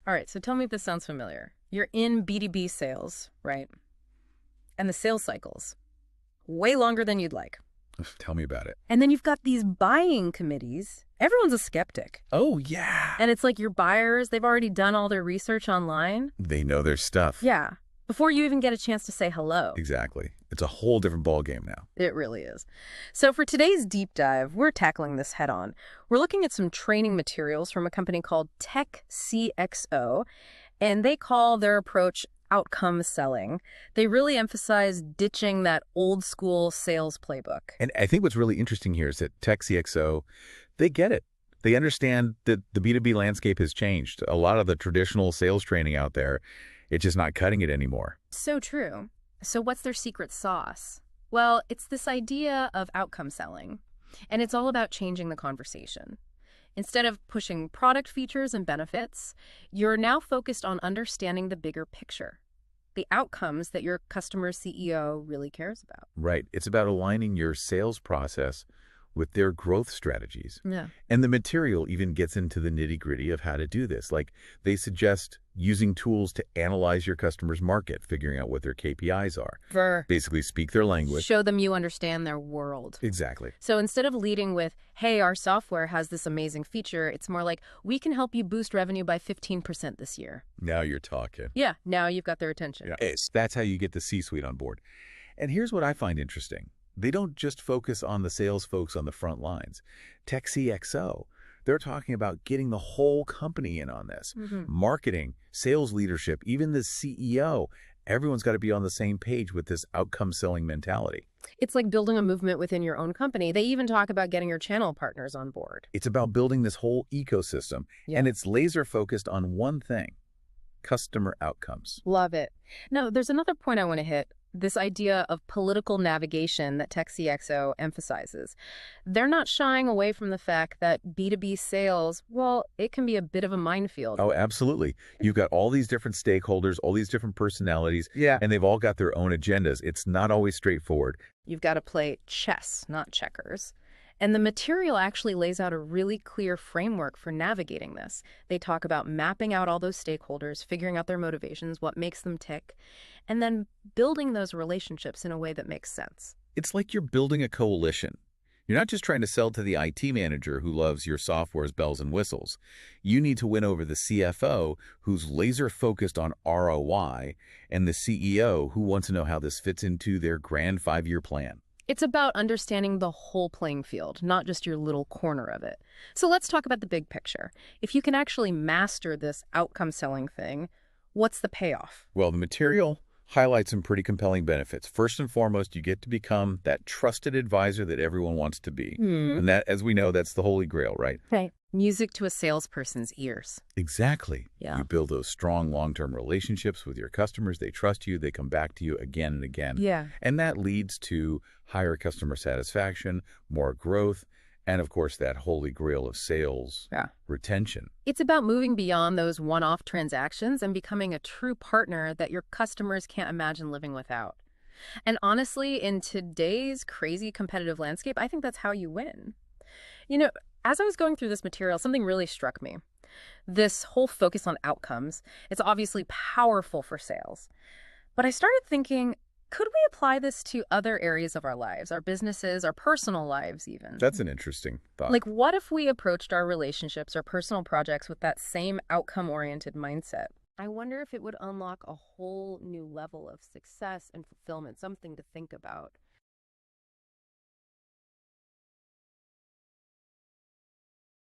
All right, so tell me if this sounds familiar. You're in B2B sales, right? And the sales cycles, way longer than you'd like. Tell me about it. And then you've got these buying committees. Everyone's a skeptic. Oh, yeah. And it's like your buyers, they've already done all their research online. They know their stuff. Yeah, before you even get a chance to say hello. Exactly. It's a whole different ballgame now. It really is. So for today's deep dive, we're tackling this head on. We're looking at some training materials from a company called TechCXO, and they call their approach outcome selling. They really emphasize ditching that old school sales playbook. And I think what's really interesting here is that TechCXO, they get it. They understand that the B2B landscape has changed. A lot of the traditional sales training out there, it's just not cutting it anymore. So true. So what's their secret sauce? Well, it's this idea of outcome selling, and it's all about changing the conversation. Instead of pushing product features and benefits, you're now focused on understanding the bigger picture, the outcomes that your customer's CEO really cares about. Right. It's about aligning your sales process with their growth strategies. Yeah. And the material even gets into the nitty-gritty of how to do this. Like, they suggest using tools to analyze your customer's market, figuring out what their KPIs are. Basically speak their language. Show them you understand their world. Exactly. So instead of leading with, hey, our software has this amazing feature, it's more like, we can help you boost revenue by 15% this year. Now you're talking. Yeah, now you've got their attention. Yeah. That's how you get the C-suite on board. And here's what I find interesting. They don't just focus on the sales folks on the front lines. TechCXO, they're talking about getting the whole company in on this. Marketing, sales leadership, even the CEO. Everyone's got to be on the same page with this outcome selling mentality. It's like building a movement within your own company. They even talk about getting your channel partners on board. It's about building this whole ecosystem, and it's laser focused on one thing: customer outcomes. Love it. Now, there's another point I want to hit. This idea of political navigation that TechCXO emphasizes. They're not shying away from the fact that B2B sales, well, it can be a bit of a minefield. Oh, absolutely. You've got all these different stakeholders, all these different personalities, and they've all got their own agendas. It's not always straightforward. You've got to play chess, not checkers. And the material actually lays out a really clear framework for navigating this. They talk about mapping out all those stakeholders, figuring out their motivations, what makes them tick, and then building those relationships in a way that makes sense. It's like you're building a coalition. You're not just trying to sell to the IT manager who loves your software's bells and whistles. You need to win over the CFO who's laser focused on ROI and the CEO who wants to know how this fits into their grand 5-year plan. It's about understanding the whole playing field, not just your little corner of it. So let's talk about the big picture. If you can actually master this outcome selling thing, what's the payoff? Well, the material highlights some pretty compelling benefits. First and foremost, you get to become that trusted advisor that everyone wants to be. And that, as we know, that's the holy grail, right? Right. Music to a salesperson's ears. Exactly. Yeah. You build those strong long-term relationships with your customers. They trust you. They come back to you again and again. Yeah. And that leads to higher customer satisfaction, more growth, and of course, that holy grail of sales retention. It's about moving beyond those one-off transactions and becoming a true partner that your customers can't imagine living without. And honestly, in today's crazy competitive landscape, I think that's how you win. You know, as I was going through this material, something really struck me. This whole focus on outcomes, it's obviously powerful for sales. But I started thinking, could we apply this to other areas of our lives, our businesses, our personal lives even? That's an interesting thought. Like, what if we approached our relationships or personal projects with that same outcome-oriented mindset? I wonder if it would unlock a whole new level of success and fulfillment, something to think about.